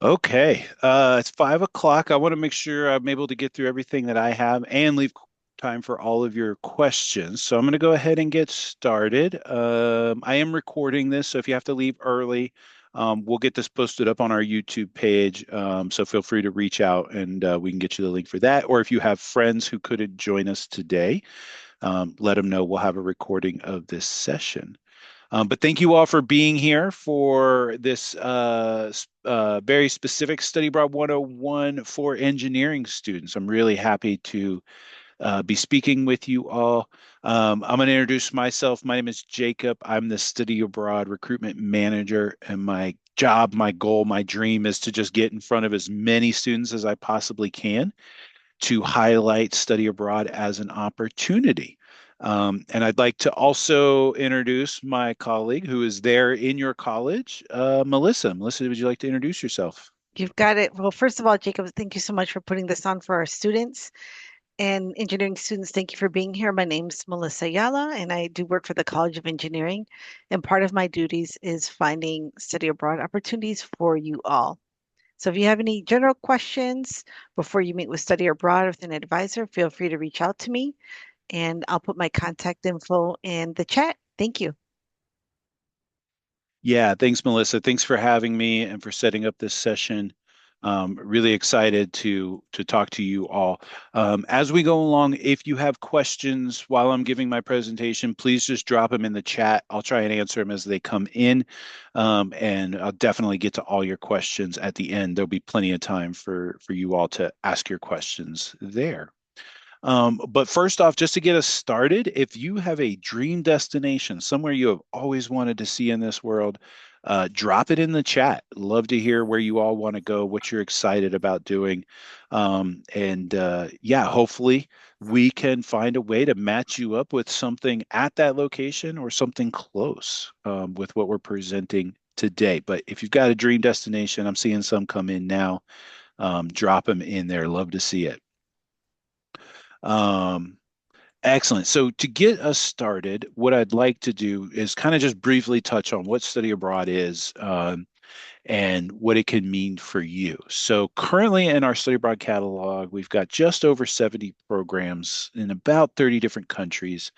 Okay, it's 5 o'clock. I want to make sure I'm able to get through everything that I have and leave time for all of your questions. So I'm going to go ahead and get started. I am recording this, so if you have to leave early, we'll get this posted up on our YouTube page. So feel free to reach out and we can get you the link for that. Or if you have friends who couldn't join us today, let them know we'll have a recording of this session. But thank you all for being here for this very specific Study Abroad 101 for engineering students. I'm really happy to be speaking with you all. I'm going to introduce myself. My name is Jacob. I'm the Study Abroad Recruitment Manager, and my job, my goal, my dream is to just get in front of as many students as I possibly can to highlight study abroad as an opportunity. And I'd like to also introduce my colleague who is there in your college, Melissa. Melissa, would you like to introduce yourself? You've got it. Well, first of all, Jacob, thank you so much for putting this on for our students and engineering students. Thank you for being here. My name's Melissa Ayala, and I do work for the College of Engineering. And part of my duties is finding study abroad opportunities for you all. So if you have any general questions before you meet with study abroad with an advisor, feel free to reach out to me, and I'll put my contact info in the chat. Thank you. Yeah, thanks, Melissa. Thanks for having me and for setting up this session. Really excited to talk to you all. As we go along, if you have questions while I'm giving my presentation, please just drop them in the chat. I'll try and answer them as they come in, and I'll definitely get to all your questions at the end. There'll be plenty of time for you all to ask your questions there. But first off, just to get us started, if you have a dream destination, somewhere you have always wanted to see in this world, drop it in the chat. Love to hear where you all want to go, what you're excited about doing. And yeah, hopefully we can find a way to match you up with something at that location or something close with what we're presenting today. But if you've got a dream destination, I'm seeing some come in now. Drop them in there. Love to see it. Um, Excellent. So to get us started, what I'd like to do is kind of just briefly touch on what study abroad is and what it can mean for you. So currently in our study abroad catalog, we've got just over 70 programs in about 30 different countries.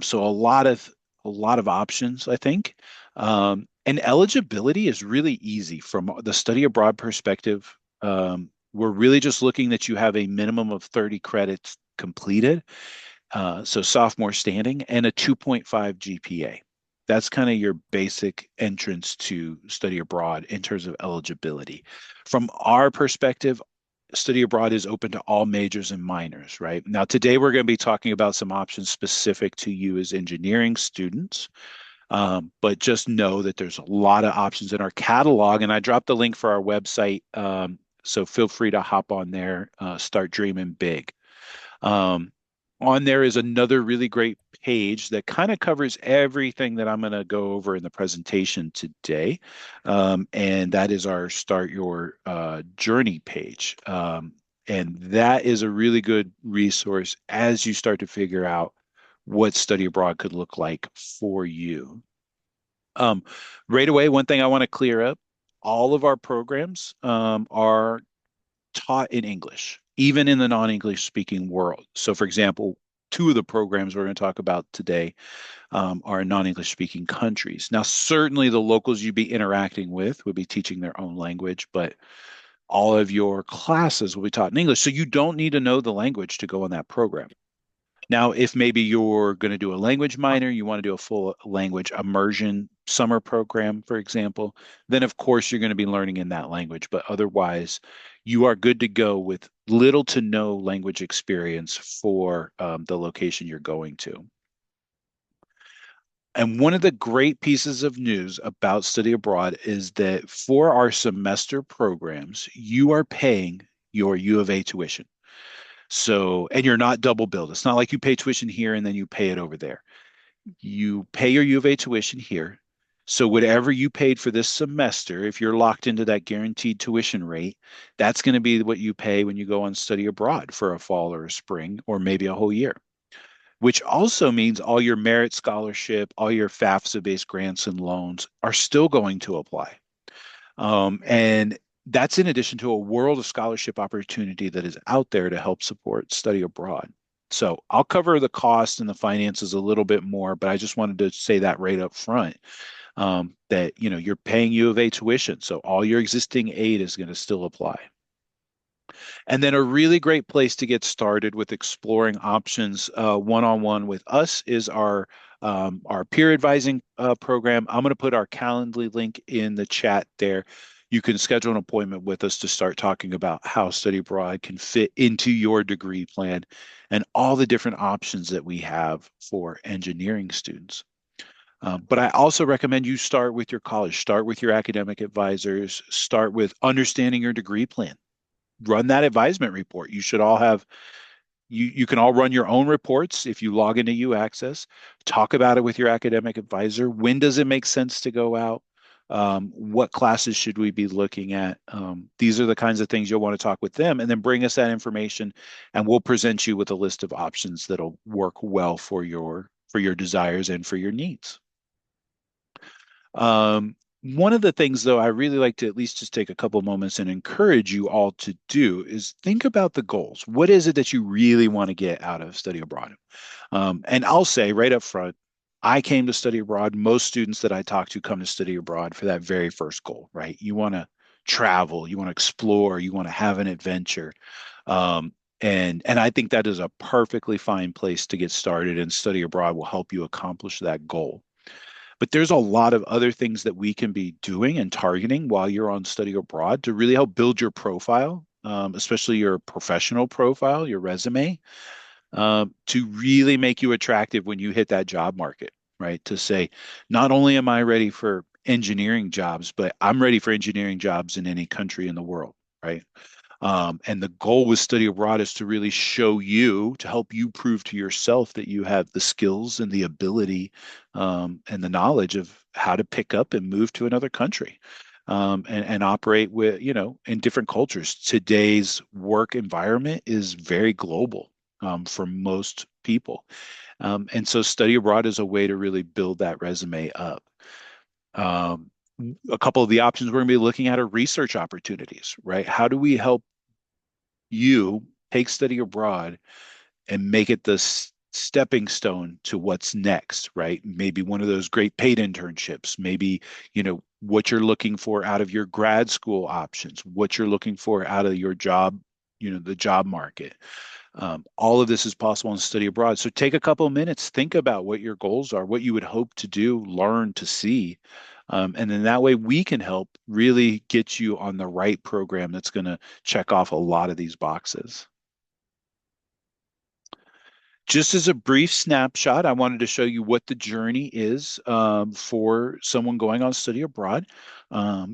So a lot of options, I think. And eligibility is really easy from the study abroad perspective. We're really just looking that you have a minimum of 30 credits completed, so sophomore standing, and a 2.5 GPA. That's kind of your basic entrance to study abroad in terms of eligibility. From our perspective, study abroad is open to all majors and minors, right? Now, today we're going to be talking about some options specific to you as engineering students. But just know that there's a lot of options in our catalog, and I dropped the link for our website. So feel free to hop on there, start dreaming big. Um, on there is another really great page that kind of covers everything that I'm going to go over in the presentation today. And that is our Start Your Journey page. And that is a really good resource as you start to figure out what study abroad could look like for you. Um, right away, one thing I want to clear up, all of our programs are taught in English, even in the non-English speaking world. So, for example, two of the programs we're going to talk about today are in non-English speaking countries. Now, certainly the locals you'd be interacting with would be teaching their own language, but all of your classes will be taught in English. So you don't need to know the language to go on that program. Now, if maybe you're going to do a language minor, you want to do a full language immersion summer program, for example, then of course you're going to be learning in that language. But otherwise, you are good to go with little to no language experience for the location you're going to. And one of the great pieces of news about study abroad is that for our semester programs, you are paying your U of A tuition. So, and you're not double billed. It's not like you pay tuition here and then you pay it over there. You pay your U of A tuition here. So whatever you paid for this semester, if you're locked into that guaranteed tuition rate, that's going to be what you pay when you go on study abroad for a fall or a spring or maybe a whole year, which also means all your merit scholarship, all your FAFSA based grants and loans are still going to apply. And That's in addition to a world of scholarship opportunity that is out there to help support study abroad. So I'll cover the cost and the finances a little bit more, but I just wanted to say that right up front, that you're paying U of A tuition, so all your existing aid is going to still apply. And then a really great place to get started with exploring options one-on-one with us is our peer advising program. I'm going to put our Calendly link in the chat there. You can schedule an appointment with us to start talking about how study abroad can fit into your degree plan and all the different options that we have for engineering students. But I also recommend you start with your college, start with your academic advisors, start with understanding your degree plan. Run that advisement report. You should all have you can all run your own reports if you log into UAccess. Talk about it with your academic advisor. When does it make sense to go out? What classes should we be looking at? These are the kinds of things you'll want to talk with them, and then bring us that information, and we'll present you with a list of options that'll work well for your desires and for your needs. One of the things, though, I really like to at least just take a couple moments and encourage you all to do is think about the goals. What is it that you really want to get out of study abroad? And I'll say right up front, I came to study abroad. Most students that I talk to come to study abroad for that very first goal, right? You want to travel, you want to explore, you want to have an adventure. And I think that is a perfectly fine place to get started, and study abroad will help you accomplish that goal. But there's a lot of other things that we can be doing and targeting while you're on study abroad to really help build your profile, especially your professional profile, your resume, to really make you attractive when you hit that job market, right? To say, not only am I ready for engineering jobs, but I'm ready for engineering jobs in any country in the world, right? And the goal with study abroad is to really show you, to help you prove to yourself that you have the skills and the ability and the knowledge of how to pick up and move to another country, and operate with, in different cultures. Today's work environment is very global for most people. And so study abroad is a way to really build that resume up. Um, a couple of the options we're going to be looking at are research opportunities, right? How do we help you take study abroad and make it the stepping stone to what's next, right? Maybe one of those great paid internships, maybe, what you're looking for out of your grad school options, what you're looking for out of your job, the job market. All of this is possible in study abroad. So take a couple of minutes, think about what your goals are, what you would hope to do, learn to see. And then that way we can help really get you on the right program that's going to check off a lot of these boxes. Just as a brief snapshot, I wanted to show you what the journey is for someone going on study abroad.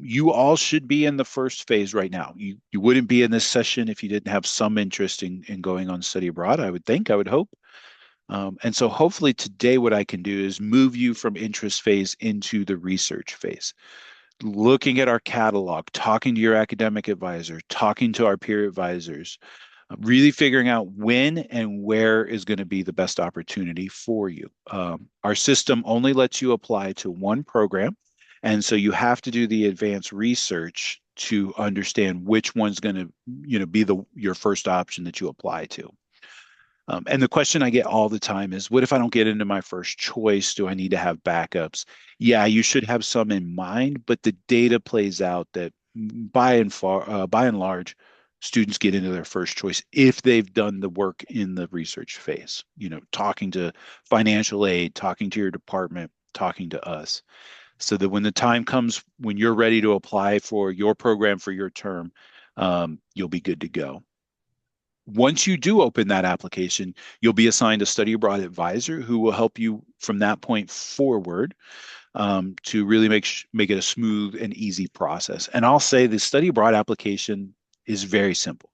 You all should be in the first phase right now. You wouldn't be in this session if you didn't have some interest in going on study abroad, I would think, I would hope. And so hopefully today what I can do is move you from interest phase into the research phase. Looking at our catalog, talking to your academic advisor, talking to our peer advisors, really figuring out when and where is going to be the best opportunity for you. Our system only lets you apply to one program, and so you have to do the advanced research to understand which one's going to, be your first option that you apply to. And the question I get all the time is, what if I don't get into my first choice? Do I need to have backups? Yeah, you should have some in mind, but the data plays out that by and large, students get into their first choice if they've done the work in the research phase, talking to financial aid, talking to your department, talking to us, so that when the time comes when you're ready to apply for your program for your term, you'll be good to go. Once you do open that application, you'll be assigned a study abroad advisor who will help you from that point forward, to really make it a smooth and easy process. And I'll say the study abroad application is very simple.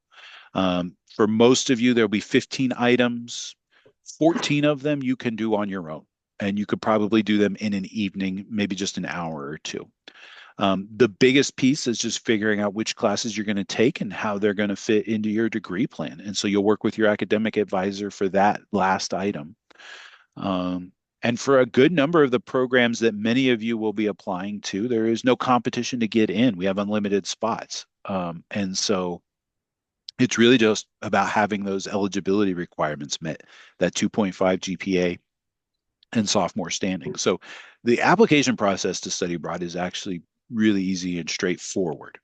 For most of you, there'll be 15 items. 14 of them you can do on your own, and you could probably do them in an evening, maybe just an hour or two. The biggest piece is just figuring out which classes you're going to take and how they're going to fit into your degree plan. And so you'll work with your academic advisor for that last item. And for a good number of the programs that many of you will be applying to, there is no competition to get in. We have unlimited spots. And so it's really just about having those eligibility requirements met, that 2.5 GPA and sophomore standing. So the application process to study abroad is actually really easy and straightforward.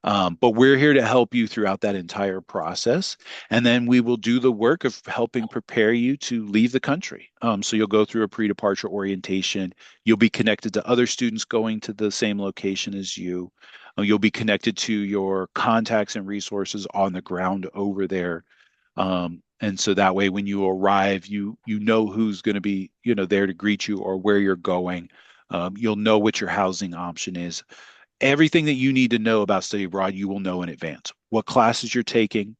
But we're here to help you throughout that entire process. And then we will do the work of helping prepare you to leave the country. So you'll go through a pre-departure orientation. You'll be connected to other students going to the same location as you. You'll be connected to your contacts and resources on the ground over there. And so that way, when you arrive, you know who's going to be, there to greet you or where you're going. You'll know what your housing option is. Everything that you need to know about study abroad, you will know in advance. What classes you're taking,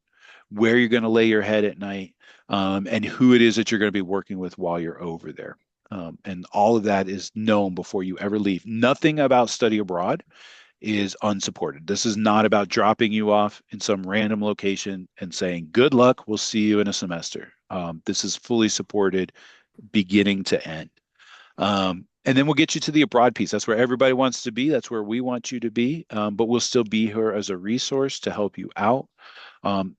where you're going to lay your head at night, and who it is that you're going to be working with while you're over there. And all of that is known before you ever leave. Nothing about study abroad is unsupported. This is not about dropping you off in some random location and saying, good luck, we'll see you in a semester. This is fully supported beginning to end. And then we'll get you to the abroad piece. That's where everybody wants to be. That's where we want you to be. But we'll still be here as a resource to help you out.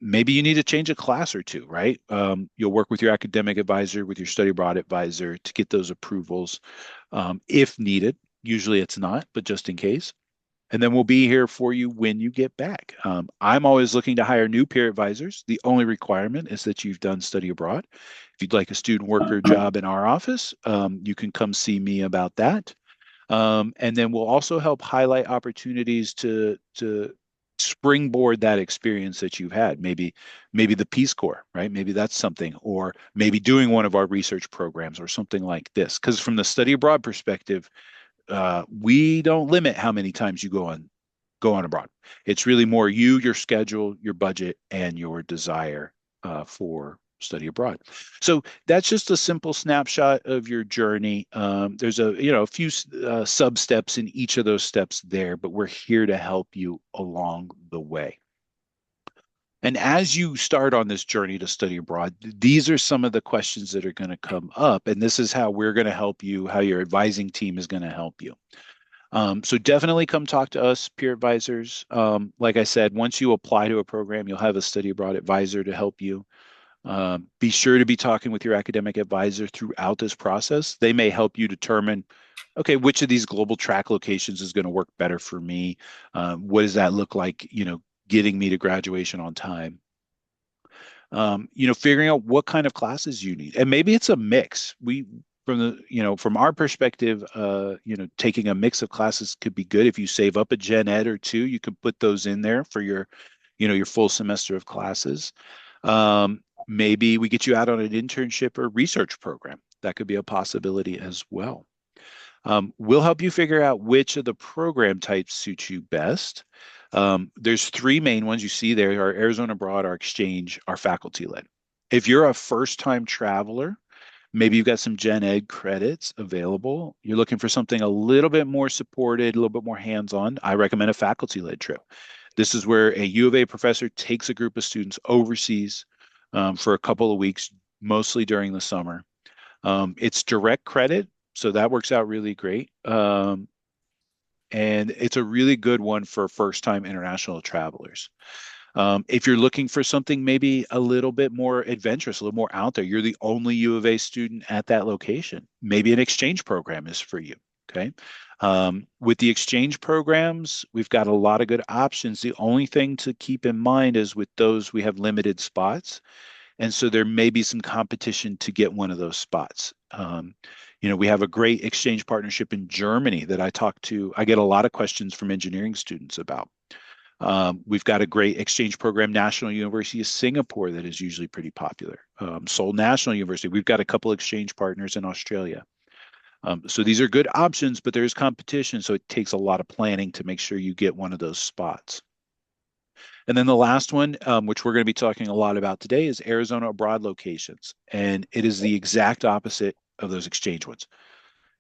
Maybe you need to change a class or two, right? You'll work with your academic advisor, with your study abroad advisor to get those approvals if needed. Usually it's not, but just in case. And then we'll be here for you when you get back. I'm always looking to hire new peer advisors. The only requirement is that you've done study abroad. If you'd like a student worker job in our office, you can come see me about that. And then we'll also help highlight opportunities to springboard that experience that you've had. Maybe the Peace Corps, right? Maybe that's something, or maybe doing one of our research programs or something like this. Because from the study abroad perspective, we don't limit how many times you go on abroad. It's really more you, your schedule, your budget, and your desire for study abroad. So that's just a simple snapshot of your journey. There's a few sub steps in each of those steps there, but we're here to help you along the way. And as you start on this journey to study abroad, these are some of the questions that are going to come up. And this is how we're going to help you, how your advising team is going to help you. So definitely come talk to us, peer advisors. Like I said, once you apply to a program, you'll have a study abroad advisor to help you. Be sure to be talking with your academic advisor throughout this process. They may help you determine, okay, which of these global track locations is going to work better for me? What does that look like, getting me to graduation on time? Figuring out what kind of classes you need. And maybe it's a mix. From our perspective, taking a mix of classes could be good. If you save up a gen ed or two, you can put those in there for your full semester of classes. Maybe we get you out on an internship or research program. That could be a possibility as well. We'll help you figure out which of the program types suit you best. There's three main ones you see there: our Arizona Abroad, our exchange, our faculty led. If you're a first-time traveler, maybe you've got some gen ed credits available. You're looking for something a little bit more supported, a little bit more hands-on. I recommend a faculty-led trip. This is where a U of A professor takes a group of students overseas for a couple of weeks, mostly during the summer. It's direct credit, so that works out really great. And it's a really good one for first-time international travelers. If you're looking for something maybe a little bit more adventurous, a little more out there, you're the only U of A student at that location. Maybe an exchange program is for you. Okay. With the exchange programs, we've got a lot of good options. The only thing to keep in mind is with those, we have limited spots. And so there may be some competition to get one of those spots. We have a great exchange partnership in Germany that I get a lot of questions from engineering students about. We've got a great exchange program, National University of Singapore, that is usually pretty popular. Seoul National University, we've got a couple exchange partners in Australia. So these are good options, but there's competition, so it takes a lot of planning to make sure you get one of those spots. And then the last one, which we're going to be talking a lot about today, is Arizona Abroad locations. And it is the exact opposite of those exchange ones.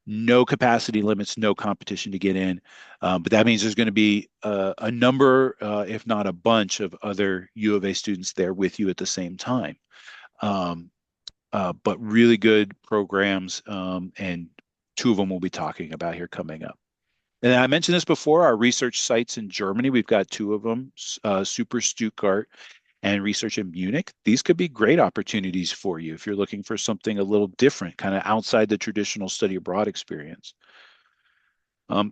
No capacity limits, no competition to get in. But that means there's going to be a number, if not a bunch, of other U of A students there with you at the same time. but really good programs, and two of them we'll be talking about here coming up. And I mentioned this before, our research sites in Germany, we've got two of them, Super Stuttgart and Research in Munich. These could be great opportunities for you if you're looking for something a little different, kind of outside the traditional study abroad experience.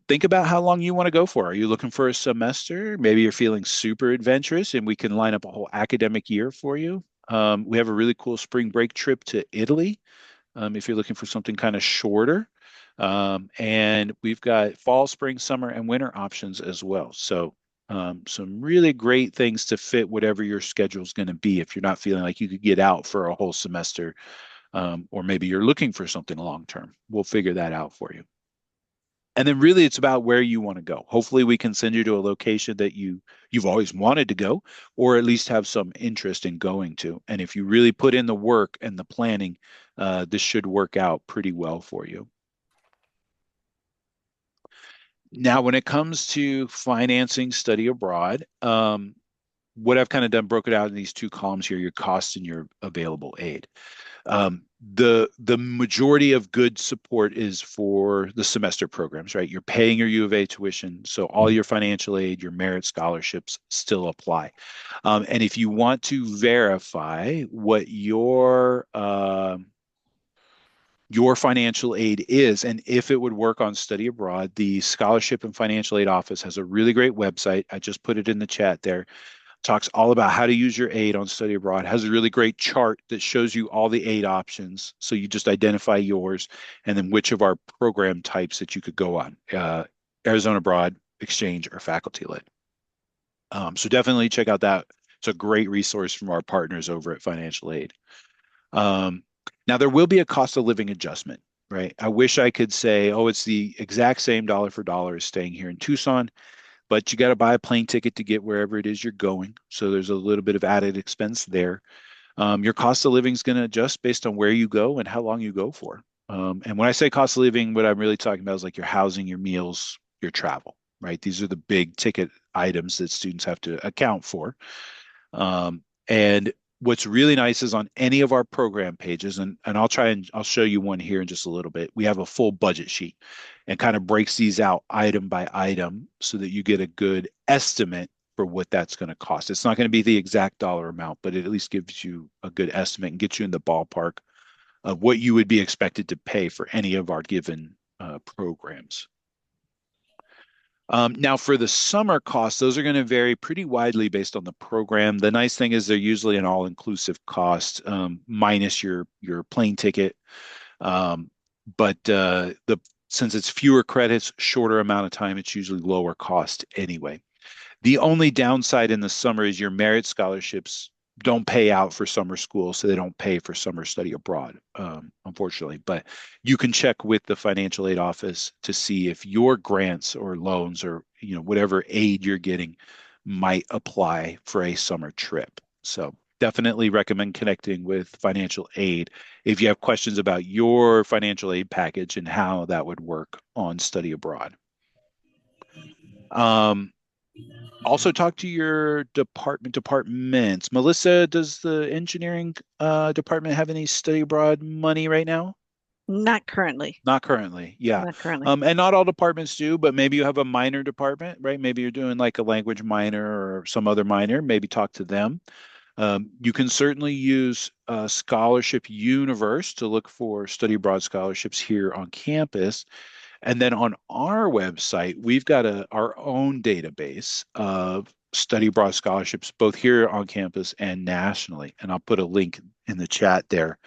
Think about how long you want to go for. Are you looking for a semester? Maybe you're feeling super adventurous and we can line up a whole academic year for you. We have a really cool spring break trip to Italy, if you're looking for something kind of shorter. And we've got fall, spring, summer, and winter options as well. So some really great things to fit whatever your schedule is going to be if you're not feeling like you could get out for a whole semester, or maybe you're looking for something long term. We'll figure that out for you. And then really it's about where you want to go. Hopefully we can send you to a location that you've always wanted to go, or at least have some interest in going to. And if you really put in the work and the planning, this should work out pretty well for you. Now, when it comes to financing study abroad, what I've kind of done, broke it out in these two columns here, your cost and your available aid. The majority of good support is for the semester programs, right? You're paying your U of A tuition, so all your financial aid, your merit scholarships still apply. And if you want to verify what your financial aid is, and if it would work on study abroad, the Scholarship and Financial Aid Office has a really great website. I just put it in the chat there. Talks all about how to use your aid on study abroad. Has a really great chart that shows you all the aid options. So you just identify yours and then which of our program types that you could go on, Arizona Abroad, Exchange, or faculty led. So definitely check out that. It's a great resource from our partners over at Financial Aid. Um, Now, there will be a cost of living adjustment, right? I wish I could say, oh, it's the exact same dollar for dollar as staying here in Tucson, but you got to buy a plane ticket to get wherever it is you're going. So there's a little bit of added expense there. Your cost of living is going to adjust based on where you go and how long you go for. And when I say cost of living, what I'm really talking about is like your housing, your meals, your travel, right? These are the big ticket items that students have to account for. And what's really nice is on any of our program pages, and I'll show you one here in just a little bit. We have a full budget sheet and kind of breaks these out item by item so that you get a good estimate for what that's going to cost. It's not going to be the exact dollar amount, but it at least gives you a good estimate and gets you in the ballpark of what you would be expected to pay for any of our given programs. Now, for the summer costs, those are going to vary pretty widely based on the program. The nice thing is they're usually an all-inclusive cost, minus your plane ticket. But the since it's fewer credits, shorter amount of time, it's usually lower cost anyway. The only downside in the summer is your merit scholarships don't pay out for summer school, so they don't pay for summer study abroad, unfortunately. But you can check with the financial aid office to see if your grants or loans or whatever aid you're getting might apply for a summer trip. So definitely recommend connecting with financial aid if you have questions about your financial aid package and how that would work on study abroad. Um, Also talk to your departments. Melissa, does the engineering department have any study abroad money right now? Not currently. Not currently. Yeah. Not currently. And not all departments do, but maybe you have a minor department, right? Maybe you're doing like a language minor or some other minor. Maybe talk to them. You can certainly use Scholarship Universe to look for study abroad scholarships here on campus. And then on our website, we've got our own database of study abroad scholarships, both here on campus and nationally. And I'll put a link in the chat there.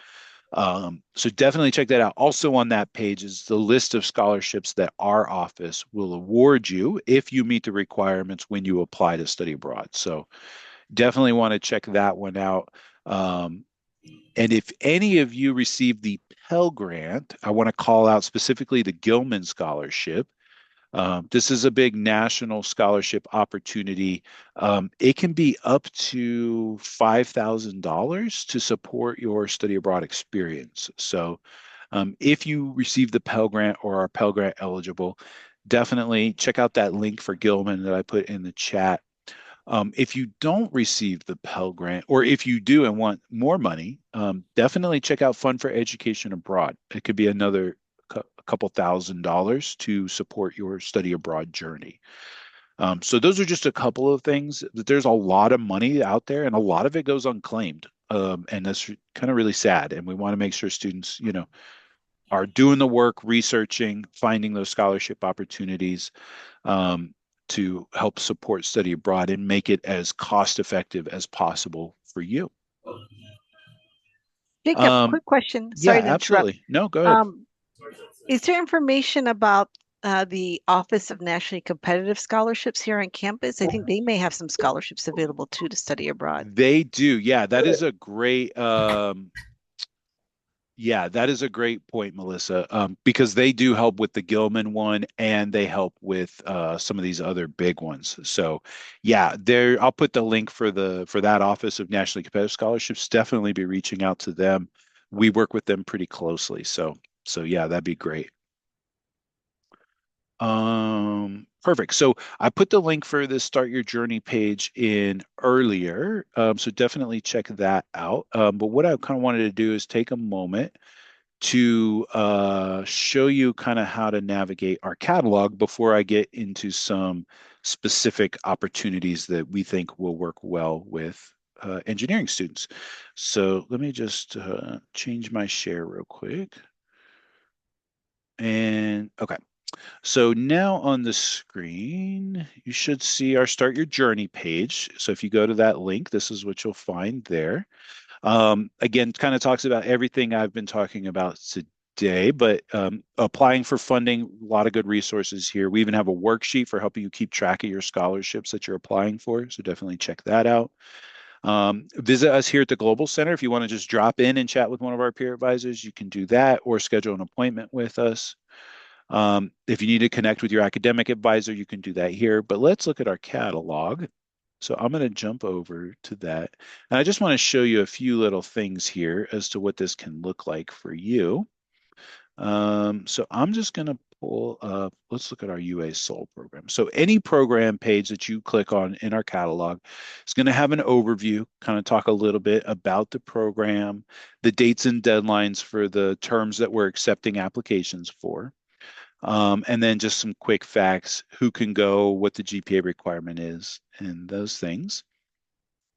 So definitely check that out. Also on that page is the list of scholarships that our office will award you if you meet the requirements when you apply to study abroad. So definitely want to check that one out. And if any of you receive the Pell Grant, I want to call out specifically the Gilman Scholarship. This is a big national scholarship opportunity. It can be up to $5,000 to support your study abroad experience. So if you receive the Pell Grant or are Pell Grant eligible, definitely check out that link for Gilman that I put in the chat. If you don't receive the Pell Grant, or if you do and want more money, definitely check out Fund for Education Abroad. It could be another a couple $1,000s to support your study abroad journey. So those are just a couple of things. There's a lot of money out there, and a lot of it goes unclaimed, and that's kind of really sad. And we want to make sure students, are doing the work, researching, finding those scholarship opportunities, um, to help support study abroad and make it as cost effective as possible for you. Jacob, Um, quick question. yeah, Sorry to interrupt. absolutely. No, go ahead. Um, is there information about the Office of Nationally Competitive Scholarships here on campus? I think they may have some scholarships available too to study abroad. They do. Yeah, that is a great yeah, that is a great point, Melissa, because they do help with the Gilman one and they help with some of these other big ones. So, yeah, there I'll put the link for the for that Office of Nationally Competitive Scholarships. Definitely be reaching out to them. We work with them pretty closely. So yeah, that'd be great. Perfect. So I put the link for the Start Your Journey page in earlier. So definitely check that out. But what I kind of wanted to do is take a moment to show you kind of how to navigate our catalog before I get into some specific opportunities that we think will work well with engineering students. So let me just change my share real quick. And okay. So now on the screen, you should see our Start Your Journey page. So if you go to that link, this is what you'll find there. Again, kind of talks about everything I've been talking about today, but applying for funding, a lot of good resources here. We even have a worksheet for helping you keep track of your scholarships that you're applying for. So definitely check that out. Visit us here at the Global Center. If you want to just drop in and chat with one of our peer advisors, you can do that or schedule an appointment with us. If you need to connect with your academic advisor, you can do that here. But let's look at our catalog. So I'm going to jump over to that. And I just want to show you a few little things here as to what this can look like for you. So I'm just going to pull up, let's look at our UA Soul program. So any program page that you click on in our catalog is going to have an overview, kind of talk a little bit about the program, the dates and deadlines for the terms that we're accepting applications for. And then just some quick facts, who can go, what the GPA requirement is, and those things.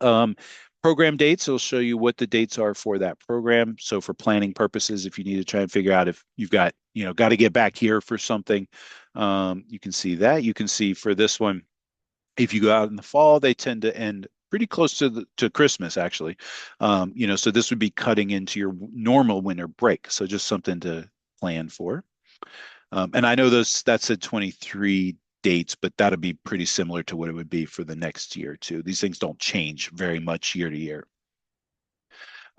Um, Program dates, it'll show you what the dates are for that program. So for planning purposes, if you need to try and figure out if you've got, got to get back here for something, you can see that. You can see for this one, if you go out in the fall, they tend to end pretty close to Christmas, actually. So this would be cutting into your normal winter break. So just something to plan for. And I know that said 23 dates, but that'll be pretty similar to what it would be for the next year too. These things don't change very much year to year.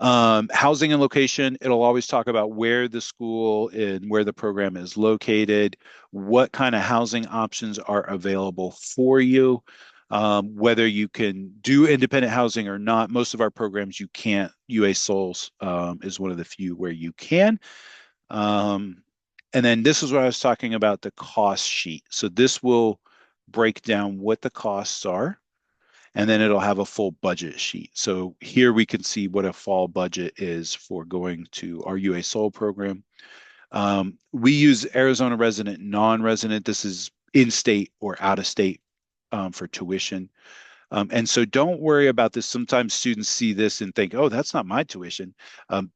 Housing and location, it'll always talk about where the school and where the program is located, what kind of housing options are available for you, whether you can do independent housing or not. Most of our programs you can't. UA Souls is one of the few where you can. And then this is what I was talking about, the cost sheet. So this will break down what the costs are, and then it'll have a full budget sheet. So here we can see what a fall budget is for going to our UA Soul program. We use Arizona resident, non-resident. This is in-state or out-of-state for tuition. And so don't worry about this. Sometimes students see this and think, oh, that's not my tuition.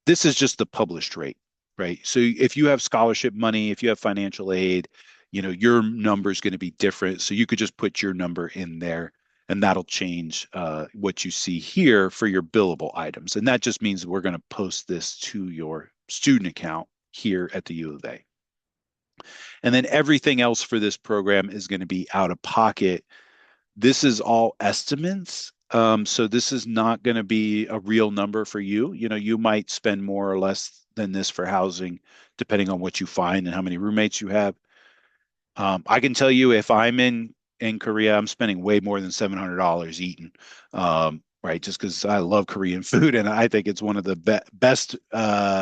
This is just the published rate, right? So if you have scholarship money, if you have financial aid, your number is going to be different. So you could just put your number in there and that'll change what you see here for your billable items. And that just means we're going to post this to your student account here at the U of A. And then everything else for this program is going to be out of pocket. This is all estimates. So this is not going to be a real number for you. You might spend more or less than this for housing, depending on what you find and how many roommates you have. I can tell you if I'm in Korea, I'm spending way more than $700 eating, right? Just because I love Korean food and I think it's one of the best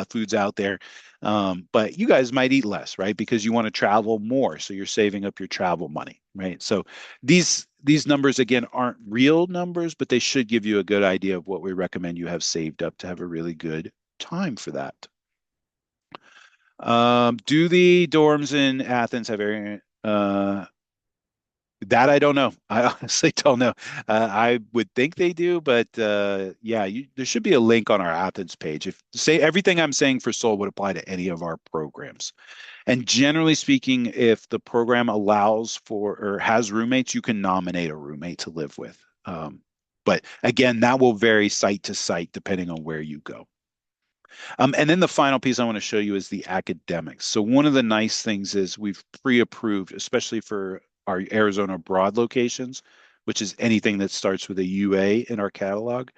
foods out there. But you guys might eat less, right? Because you want to travel more, so you're saving up your travel money, right? So these numbers again aren't real numbers, but they should give you a good idea of what we recommend you have saved up to have a really good time for that. Do the dorms in Athens have air? That I don't know. I honestly don't know. I would think they do, but yeah, there should be a link on our Athens page. If say everything I'm saying for Seoul would apply to any of our programs. And generally speaking, if the program allows for or has roommates, you can nominate a roommate to live with. But again, that will vary site to site depending on where you go. And then the final piece I want to show you is the academics. So one of the nice things is we've pre-approved, especially for our Arizona Broad locations, which is anything that starts with a UA in our catalog.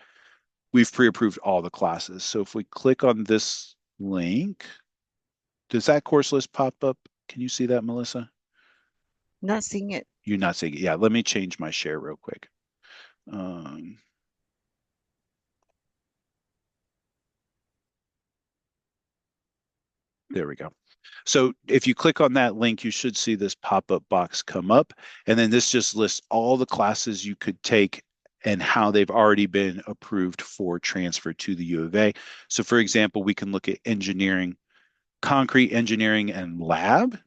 We've pre-approved all the classes. So if we click on this link, does that course list pop up? Can you see that, Melissa? Not seeing it. You're not seeing it. Yeah, let me change my share real quick. Um, there we go. So if you click on that link, you should see this pop-up box come up. And then this just lists all the classes you could take and how they've already been approved for transfer to the U of A. So for example, we can look at engineering, concrete engineering and lab.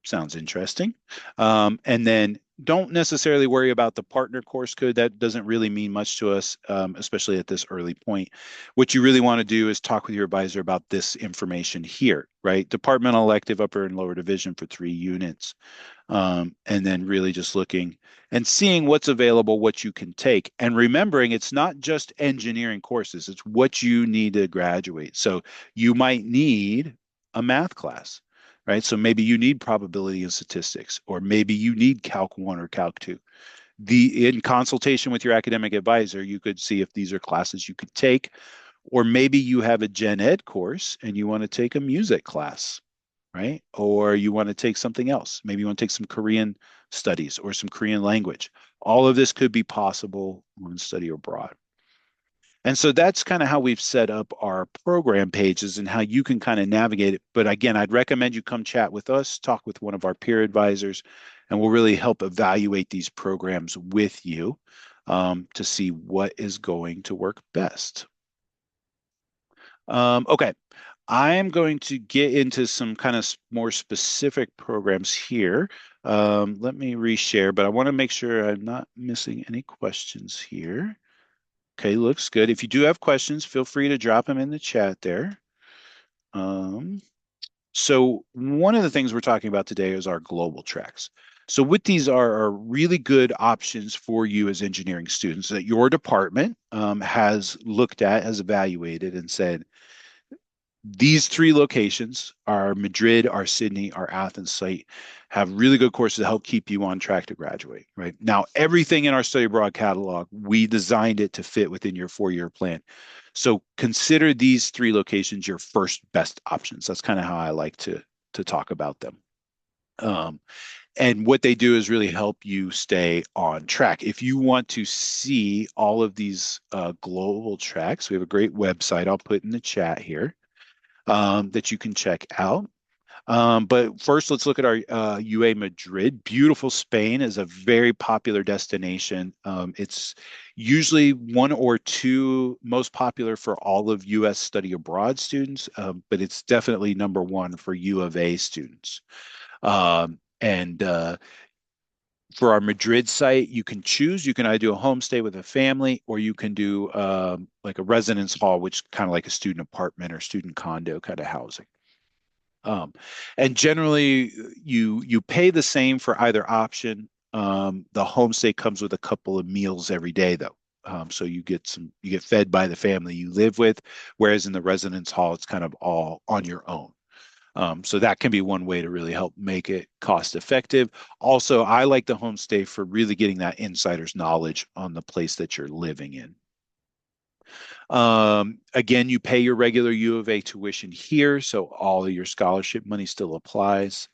Sounds interesting. And then don't necessarily worry about the partner course code. That doesn't really mean much to us, especially at this early point. What you really want to do is talk with your advisor about this information here, right? Departmental elective upper and lower division for 3 units. And then really just looking and seeing what's available, what you can take, and remembering it's not just engineering courses, it's what you need to graduate. So you might need a math class, right? So maybe you need probability and statistics, or maybe you need Calc 1 or Calc 2. In consultation with your academic advisor, you could see if these are classes you could take, or maybe you have a gen ed course and you want to take a music class, right? Or you want to take something else. Maybe you want to take some Korean studies or some Korean language. All of this could be possible on study abroad. And so that's kind of how we've set up our program pages and how you can kind of navigate it. But again, I'd recommend you come chat with us, talk with one of our peer advisors, and we'll really help evaluate these programs with you to see what is going to work best. Okay, I am going to get into some kind of more specific programs here. Let me reshare, but I want to make sure I'm not missing any questions here. Okay, looks good. If you do have questions, feel free to drop them in the chat there. Um, so one of the things we're talking about today is our global tracks. So what these are really good options for you as engineering students that your department has looked at, has evaluated, and said, these 3 locations, our Madrid, our Sydney, our Athens site, have really good courses to help keep you on track to graduate, right? Now, everything in our study abroad catalog, we designed it to fit within your 4-year plan. So consider these 3 locations your first best options. That's kind of how I like to talk about them. And what they do is really help you stay on track. If you want to see all of these global tracks, we have a great website I'll put in the chat here that you can check out. But first, let's look at our UA Madrid. Beautiful Spain is a very popular destination. It's usually 1 or 2 most popular for all of US study abroad students, but it's definitely #1 for U of A students. And for our Madrid site, you can choose. You can either do a homestay with a family, or you can do like a residence hall, which kind of like a student apartment or student condo kind of housing. And generally, you pay the same for either option. The homestay comes with a couple of meals every day, though. So you get fed by the family you live with, whereas in the residence hall, it's kind of all on your own. So that can be one way to really help make it cost effective. Also, I like the homestay for really getting that insider's knowledge on the place that you're living in. Again, you pay your regular U of A tuition here, so all of your scholarship money still applies.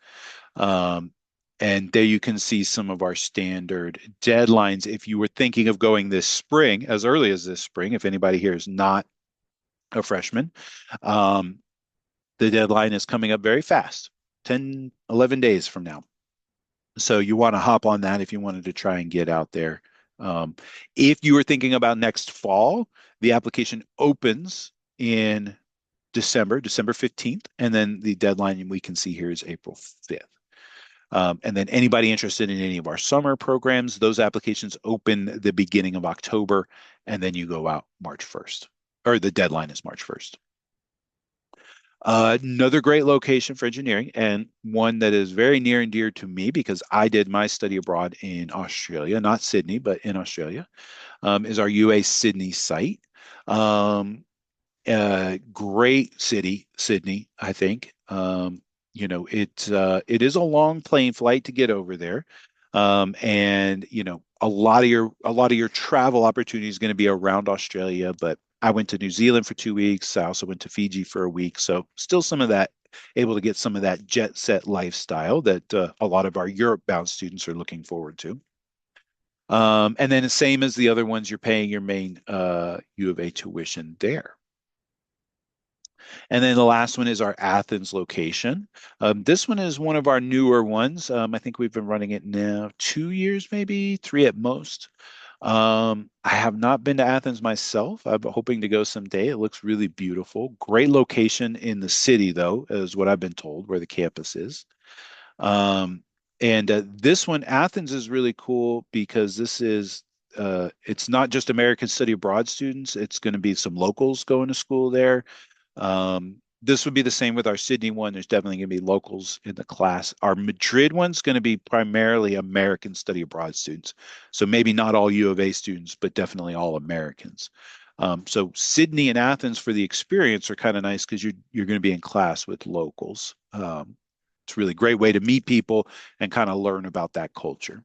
Um, and there you can see some of our standard deadlines. If you were thinking of going this spring, as early as this spring, if anybody here is not a freshman, the The deadline is coming up very fast, 10, 11 days from now. So you want to hop on that if you wanted to try and get out there. Um, if you were thinking about next fall, the application opens in December 15th, and then the deadline we can see here is April 5th. And then anybody interested in any of our summer programs, those applications open the beginning of October, and then you go out March 1st, or the deadline is March 1st. Another great location for engineering, and one that is very near and dear to me because I did my study abroad in Australia, not Sydney, but in Australia, is our UA Sydney site. Um, Great city, Sydney, I think. It is a long plane flight to get over there. And a lot of your travel opportunity is going to be around Australia, but I went to New Zealand for 2 weeks. I also went to Fiji for a week. So still some of that, able to get some of that jet set lifestyle that a lot of our Europe bound students are looking forward to. And then the same as the other ones, you're paying your main U of A tuition there. And then the last one is our Athens location. This one is one of our newer ones. I think we've been running it now 2 years, maybe three at most. I have not been to Athens myself. I'm hoping to go someday. It looks really beautiful. Great location in the city, though, is what I've been told, where the campus is. And this one, Athens, is really cool because it's not just American study abroad students. It's going to be some locals going to school there. This would be the same with our Sydney one. There's definitely going to be locals in the class. Our Madrid one's going to be primarily American study abroad students. So maybe not all U of A students, but definitely all Americans. So Sydney and Athens for the experience are kind of nice because you're going to be in class with locals. It's a really great way to meet people and kind of learn about that culture.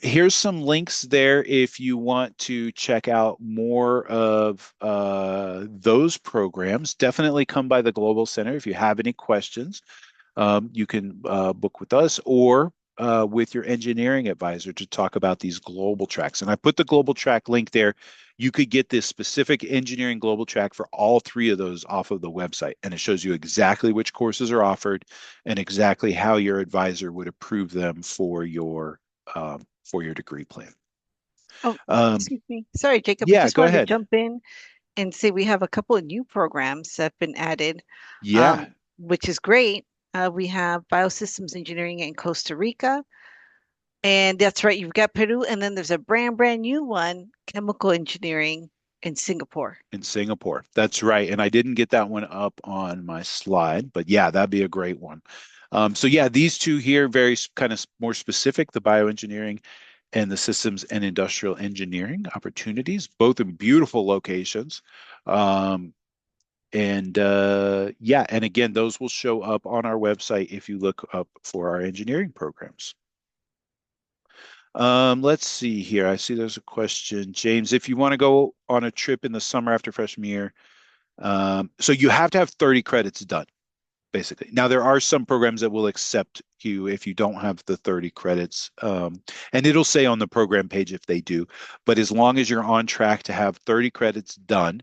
Here's some links there if you want to check out more of those programs. Definitely come by the Global Center if you have any questions. You can book with us or with your engineering advisor to talk about these global tracks. And I put the global track link there. You could get this specific engineering global track for all three of those off of the website. And it shows you exactly which courses are offered and exactly how your advisor would approve them for your degree plan. Oh, Um, excuse me. Sorry, Jacob. I yeah, just go wanted to ahead. jump in and say we have a couple of new programs that have been added, Yeah, which is great. We have biosystems engineering in Costa Rica. And that's right, you've got Peru, and then there's a brand new one, chemical engineering in Singapore. in Singapore. That's right. And I didn't get that one up on my slide, but yeah, that'd be a great one. So yeah, these two here, very kind of more specific, the bioengineering and the systems and industrial engineering opportunities, both in beautiful locations. Um, and yeah, and again, those will show up on our website if you look up for our engineering programs. Let's see here. I see there's a question. James, if you want to go on a trip in the summer after freshman year, so you have to have 30 credits done, basically. Now, there are some programs that will accept you if you don't have the 30 credits. And it'll say on the program page if they do. But as long as you're on track to have 30 credits done,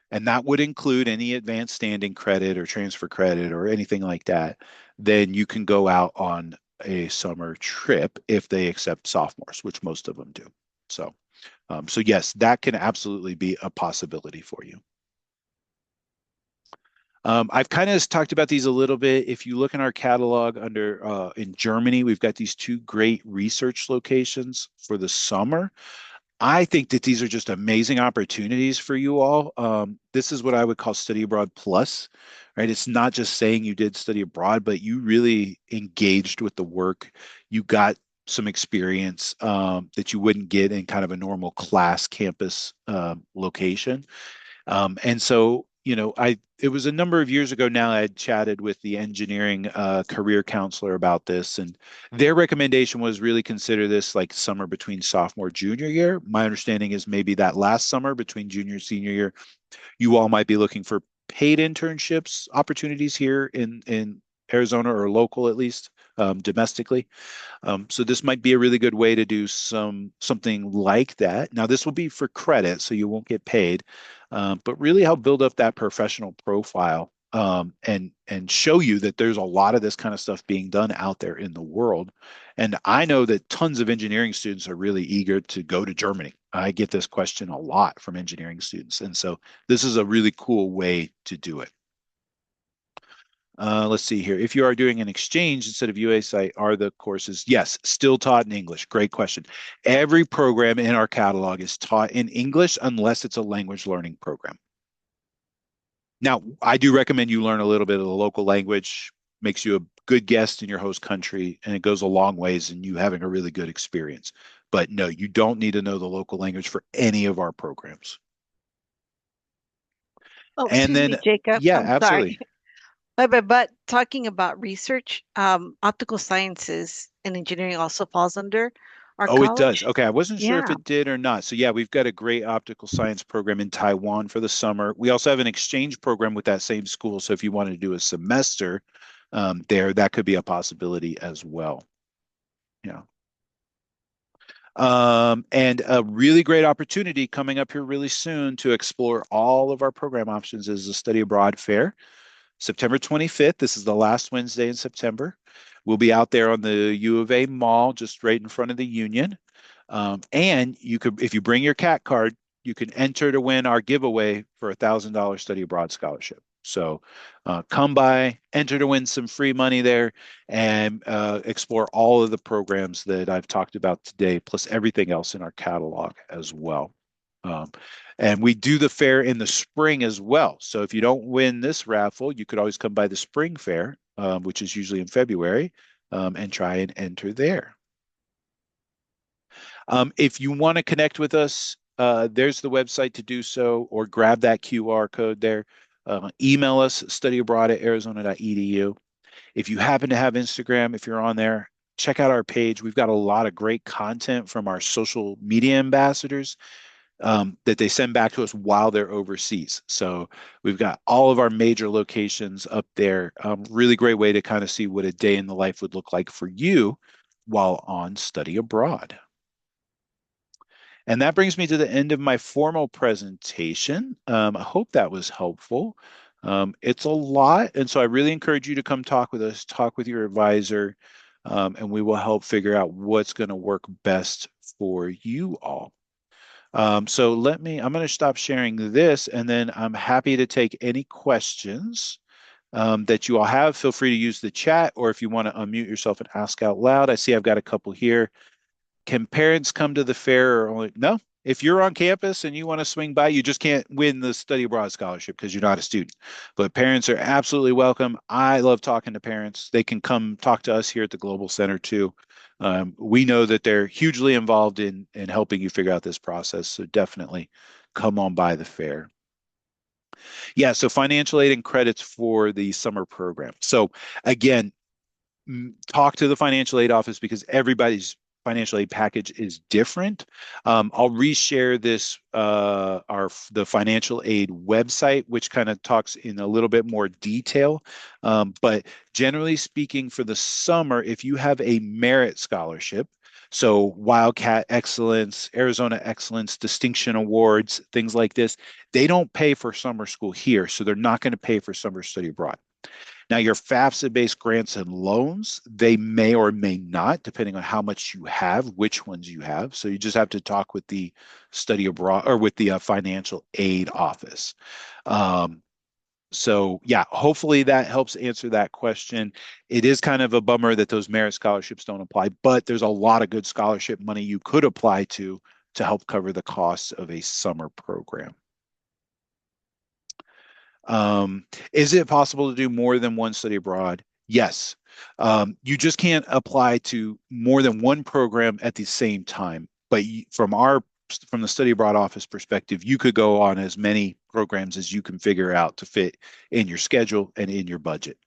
and that would include any advanced standing credit or transfer credit or anything like that, then you can go out on a summer trip if they accept sophomores, which most of them do. So yes, that can absolutely be a possibility for you. I've kind of talked about these a little bit. If you look in our catalog under in Germany, we've got these two great research locations for the summer. I think that these are just amazing opportunities for you all. This is what I would call study abroad plus, right? It's not just saying you did study abroad, but you really engaged with the work. You got some experience that you wouldn't get in kind of a normal class campus location. And so, it was a number of years ago now, I had chatted with the engineering career counselor about this, and their recommendation was really consider this like summer between sophomore, junior year. My understanding is maybe that last summer between junior and senior year, you all might be looking for paid internships opportunities here in Arizona or local at least, domestically. So this might be a really good way to do something like that. Now this will be for credit, so you won't get paid. but really help build up that professional profile, and show you that there's a lot of this kind of stuff being done out there in the world. And I know that tons of engineering students are really eager to go to Germany. I get this question a lot from engineering students, and so this is a really cool way to do it. Let's see here. If you are doing an exchange instead of UA site, are the courses? Yes, still taught in English. Great question. Every program in our catalog is taught in English unless it's a language learning program. Now, I do recommend you learn a little bit of the local language, makes you a good guest in your host country, and it goes a long ways in you having a really good experience. But no, you don't need to know the local language for any of our programs. Oh, And excuse me, then, Jacob. yeah, I'm sorry. absolutely. But talking about research, optical sciences and engineering also falls under our Oh, it does. college. Okay, I wasn't sure if Yeah. it did or not. So yeah, we've got a great optical science program in Taiwan for the summer. We also have an exchange program with that same school. So if you wanted to do a semester there, that could be a possibility as well. Yeah. And a really great opportunity coming up here really soon to explore all of our program options is the Study Abroad Fair. September 25th. This is the last Wednesday in September. We'll be out there on the U of A Mall, just right in front of the Union. And you could, if you bring your CAT card, you can enter to win our giveaway for $1,000 study abroad scholarship. So come by, enter to win some free money there, and explore all of the programs that I've talked about today, plus everything else in our catalog as well. Um, and we do the fair in the spring as well. So if you don't win this raffle, you could always come by the spring fair, which is usually in February, and try and enter there. If you want to connect with us, there's the website to do so, or grab that QR code there. Email us, studyabroad@arizona.edu. If you happen to have Instagram, if you're on there, check out our page. We've got a lot of great content from our social media ambassadors that they send back to us while they're overseas. So we've got all of our major locations up there. Really great way to kind of see what a day in the life would look like for you while on study abroad. And that brings me to the end of my formal presentation. I hope that was helpful. It's a lot, and so I really encourage you to come talk with us, talk with your advisor, and we will help figure out what's going to work best for you all. So I'm going to stop sharing this, and then I'm happy to take any questions that you all have. Feel free to use the chat, or if you want to unmute yourself and ask out loud. I see I've got a couple here. Can parents come to the fair or only? No. If you're on campus and you want to swing by, you just can't win the study abroad scholarship because you're not a student. But parents are absolutely welcome. I love talking to parents. They can come talk to us here at the Global Center too. We know that they're hugely involved in helping you figure out this process. So definitely come on by the fair. Yeah, so financial aid and credits for the summer program. So again, talk to the financial aid office because everybody's financial aid package is different. I'll reshare this the financial aid website, which kind of talks in a little bit more detail. But generally speaking, for the summer, if you have a merit scholarship, so Wildcat Excellence, Arizona Excellence, Distinction Awards, things like this, they don't pay for summer school here, so they're not going to pay for summer study abroad. Now, your FAFSA-based grants and loans, they may or may not, depending on how much you have, which ones you have. So you just have to talk with the study abroad or with the financial aid office. So yeah, hopefully that helps answer that question. It is kind of a bummer that those merit scholarships don't apply, but there's a lot of good scholarship money you could apply to help cover the costs of a summer program. Is it possible to do more than one study abroad? Yes. You just can't apply to more than one program at the same time. But from the study abroad office perspective, you could go on as many programs as you can figure out to fit in your schedule and in your budget.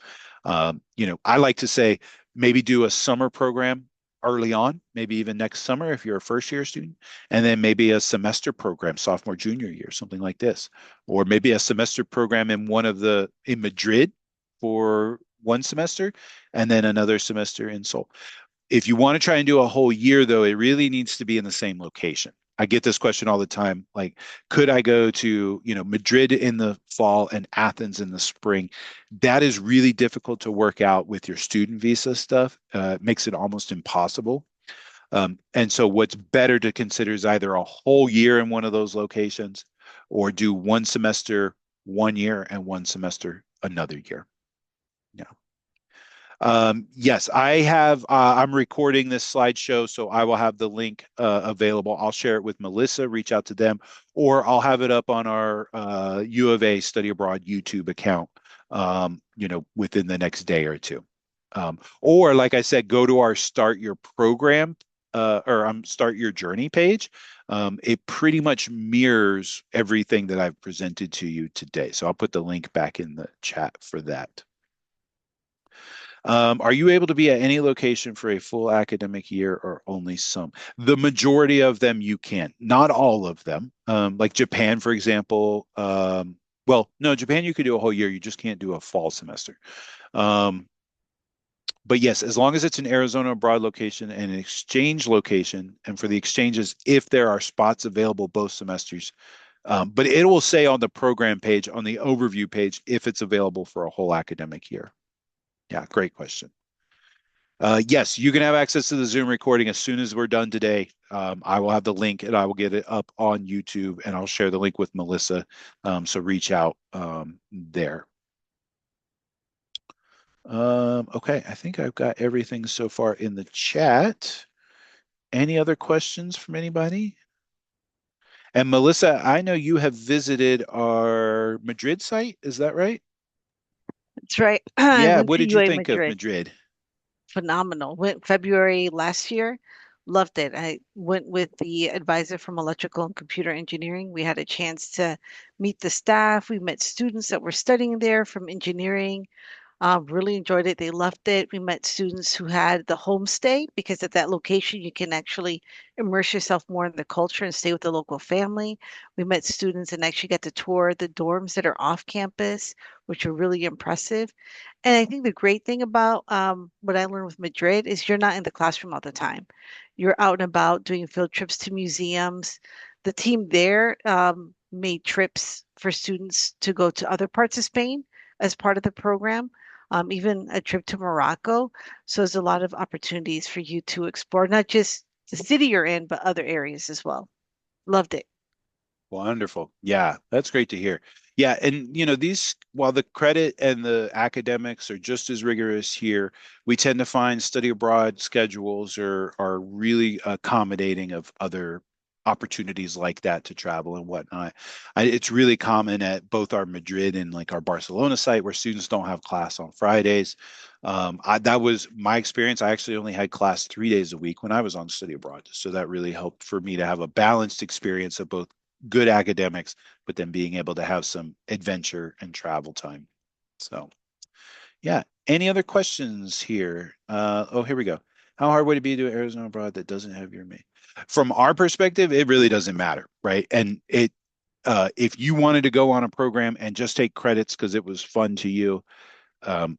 I like to say maybe do a summer program early on, maybe even next summer if you're a first year student, and then maybe a semester program, sophomore, junior year, something like this, or maybe a semester program in Madrid for one semester, and then another semester in Seoul. If you want to try and do a whole year, though, it really needs to be in the same location. I get this question all the time. Like, could I go to, Madrid in the fall and Athens in the spring? That is really difficult to work out with your student visa stuff. It makes it almost impossible. And so what's better to consider is either a whole year in one of those locations or do one semester 1 year and one semester another year. Yeah. Yes, I'm recording this slideshow, so I will have the link available. I'll share it with Melissa, reach out to them, or I'll have it up on our U of A Study Abroad YouTube account, within the next day or two. Or, like I said, go to our Start Your Program or Start Your Journey page. It pretty much mirrors everything that I've presented to you today. So I'll put the link back in the chat for that. Are you able to be at any location for a full academic year or only some? The majority of them you can, not all of them. Like Japan, for example. Well, no, Japan you could do a whole year. You just can't do a fall semester. Um, but yes, as long as it's an Arizona abroad location and an exchange location, and for the exchanges, if there are spots available both semesters, but it will say on the program page, on the overview page, if it's available for a whole academic year. Yeah, great question. Yes, you can have access to the Zoom recording as soon as we're done today. I will have the link and I will get it up on YouTube and I'll share the link with Melissa. So reach out there. Okay, I think I've got everything so far in the chat. Any other questions from anybody? And Melissa, I know you have visited our Madrid site. Is that right? That's right. I Yeah, went what to did you UA think of Madrid. Madrid? Phenomenal. Went February last year. Loved it. I went with the advisor from electrical and computer engineering. We had a chance to meet the staff. We met students that were studying there from engineering. Really enjoyed it. They loved it. We met students who had the homestay because at that location you can actually immerse yourself more in the culture and stay with the local family. We met students and actually got to tour the dorms that are off campus, which are really impressive. And I think the great thing about what I learned with Madrid is you're not in the classroom all the time. You're out and about doing field trips to museums. The team there made trips for students to go to other parts of Spain as part of the program, even a trip to Morocco. So there's a lot of opportunities for you to explore not just the city you're in, but other areas as well. Loved it. Wonderful. Yeah, that's great to hear. Yeah, and while the credit and the academics are just as rigorous here, we tend to find study abroad schedules are really accommodating of other opportunities like that to travel and whatnot. It's really common at both our Madrid and like our Barcelona site where students don't have class on Fridays. That was my experience. I actually only had class 3 days a week when I was on study abroad, so that really helped for me to have a balanced experience of both good academics, but then being able to have some adventure and travel time. So, yeah. Any other questions here? Oh, here we go. How hard would it be to Arizona abroad that doesn't have your mate? From our perspective, it really doesn't matter, right? And if you wanted to go on a program and just take credits because it was fun to you, um,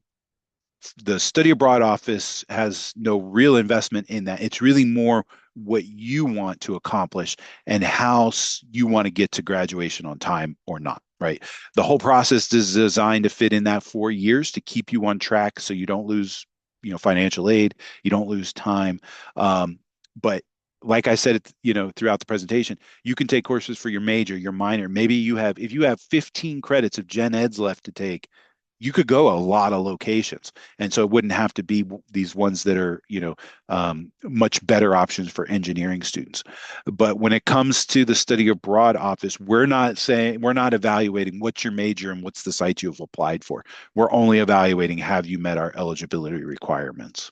the study abroad office has no real investment in that. It's really more what you want to accomplish and how you want to get to graduation on time or not, right? The whole process is designed to fit in that 4 years to keep you on track so you don't lose, financial aid, you don't lose time. But like I said, throughout the presentation, you can take courses for your major, your minor. Maybe if you have 15 credits of gen eds left to take, you could go a lot of locations. And so it wouldn't have to be these ones that are, much better options for engineering students. But when it comes to the study abroad office, we're not evaluating what's your major and what's the site you've applied for. We're only evaluating have you met our eligibility requirements.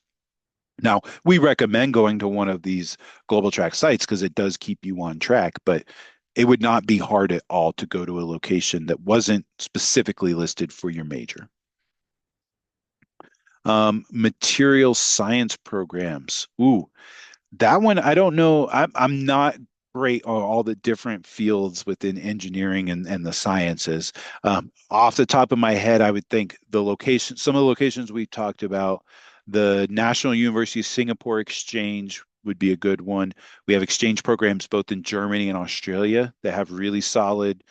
Now, we recommend going to one of these global track sites because it does keep you on track, but it would not be hard at all to go to a location that wasn't specifically listed for your major. Material science programs. Ooh, that one, I don't know. I'm not great on all the different fields within engineering and the sciences. Off the top of my head, I would think some of the locations we talked about, the National University of Singapore Exchange would be a good one. We have exchange programs both in Germany and Australia that have really solid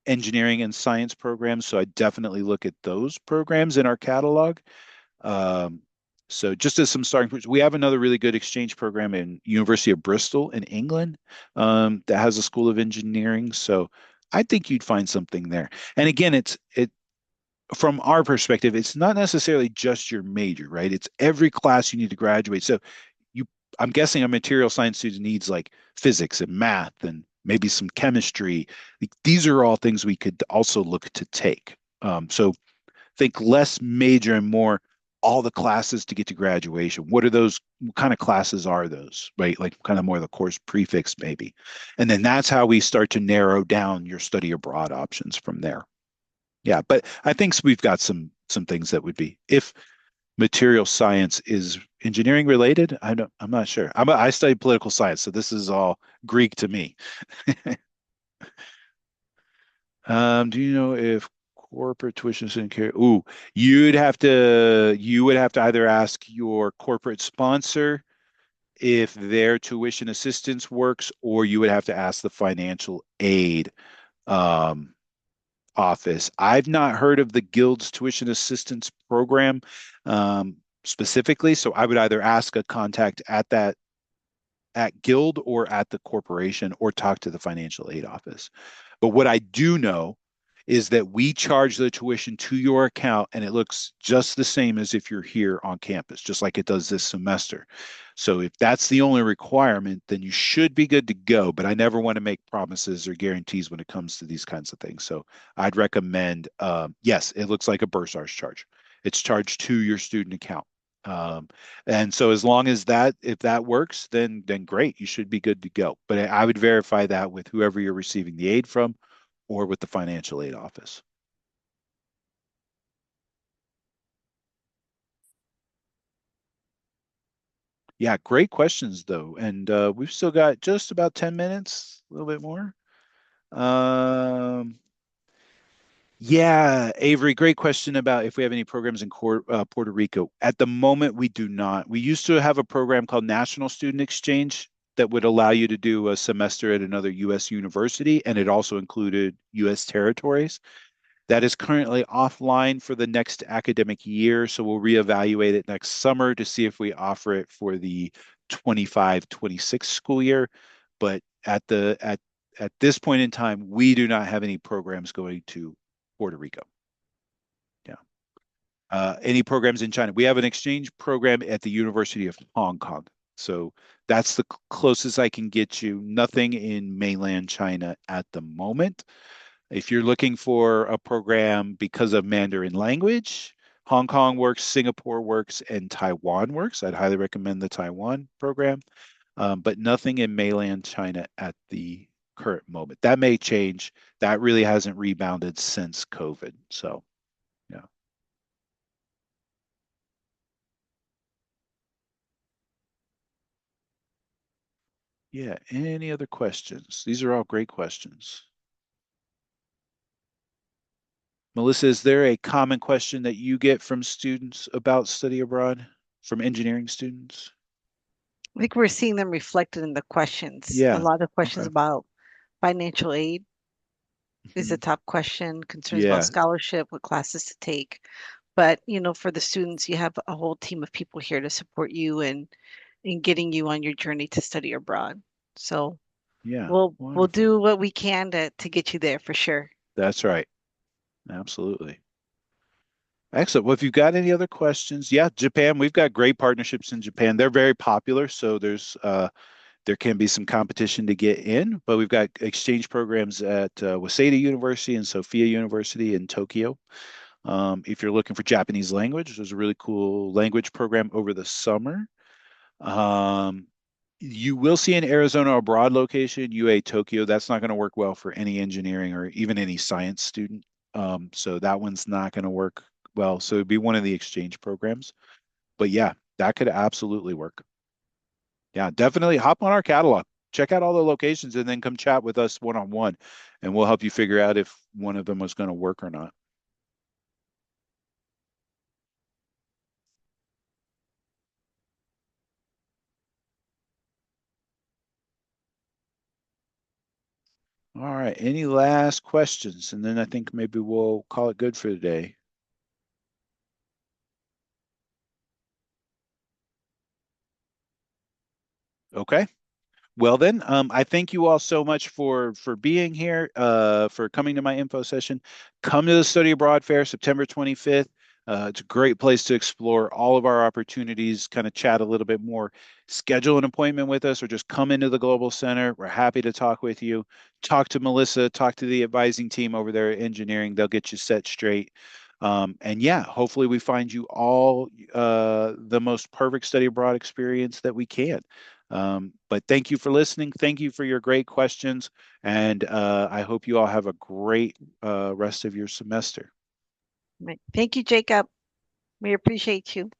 engineering and science programs. So I definitely look at those programs in our catalog. Um, so just as some starting points, we have another really good exchange program in University of Bristol in England that has a School of Engineering. So I think you'd find something there. And again, it from our perspective, it's not necessarily just your major, right? It's every class you need to graduate. So you, I'm guessing a material science student needs like physics and math and maybe some chemistry. Like, these are all things we could also look to take. So think less major and more all the classes to get to graduation. What are those? What kind of classes are those, right? Like kind of more the course prefix, maybe. And then that's how we start to narrow down your study abroad options from there. Yeah, but I think we've got some things that would be if material science is engineering related. I'm not sure. I study political science, so this is all Greek to me. Do you know if corporate tuition and care? Ooh, you would have to either ask your corporate sponsor if their tuition assistance works, or you would have to ask the financial aid um, office. I've not heard of the Guild's tuition assistance program specifically, so I would either ask a contact at Guild or at the corporation or talk to the financial aid office. But what I do know is that we charge the tuition to your account and it looks just the same as if you're here on campus, just like it does this semester. So if that's the only requirement, then you should be good to go. But I never want to make promises or guarantees when it comes to these kinds of things. So I'd recommend, yes, it looks like a bursar's charge. It's charged to your student account. Um, and so as long as if that works, then great, you should be good to go. But I would verify that with whoever you're receiving the aid from or with the financial aid office. Yeah, great questions though. And we've still got just about 10 minutes, a little bit more. Um, yeah, Avery, great question about if we have any programs in Puerto Rico. At the moment, we do not. We used to have a program called National Student Exchange that would allow you to do a semester at another U.S. university, and it also included U.S. territories. That is currently offline for the next academic year, so we'll reevaluate it next summer to see if we offer it for the 25-26 school year. But at this point in time, we do not have any programs going to Puerto Rico. Yeah. Any programs in China? We have an exchange program at the University of Hong Kong. So that's the closest I can get you. Nothing in mainland China at the moment. If you're looking for a program because of Mandarin language, Hong Kong works, Singapore works, and Taiwan works. I'd highly recommend the Taiwan program, but nothing in mainland China at the current moment. That may change. That really hasn't rebounded since COVID. So, yeah. Yeah. Any other questions? These are all great questions. Melissa, is there a common question that you get from students about study abroad, from engineering students? I think we're seeing them reflected in the questions. A Yeah. lot of questions Okay. about financial aid is a Mhm. top question, concerns about Yeah, scholarship, what classes to take. But, for the students, you have a whole team of people here to support you and in getting you on your journey to study abroad. So yeah. we'll Wonderful. do what we can to get you there for sure. That's right. Absolutely. Excellent. Well, if you've got any other questions, yeah, Japan, we've got great partnerships in Japan. They're very popular, so there can be some competition to get in, but we've got exchange programs at Waseda University and Sophia University in Tokyo. If you're looking for Japanese language, there's a really cool language program over the summer. Um, you will see an Arizona Abroad location, UA Tokyo. That's not going to work well for any engineering or even any science student. So that one's not going to work well. So it'd be one of the exchange programs. But yeah, that could absolutely work. Yeah, definitely hop on our catalog. Check out all the locations and then come chat with us one on one, and we'll help you figure out if one of them was going to work or not. All right. Any last questions? And then I think maybe we'll call it good for today. Okay. Well then, I thank you all so much for being here, for coming to my info session. Come to the Study Abroad Fair, September 25th. It's a great place to explore all of our opportunities, kind of chat a little bit more, schedule an appointment with us, or just come into the Global Center. We're happy to talk with you. Talk to Melissa, talk to the advising team over there at engineering. They'll get you set straight. And yeah, hopefully we find you all the most perfect study abroad experience that we can. But thank you for listening. Thank you for your great questions. And I hope you all have a great rest of your semester. Right. Thank you, Jacob. We appreciate you.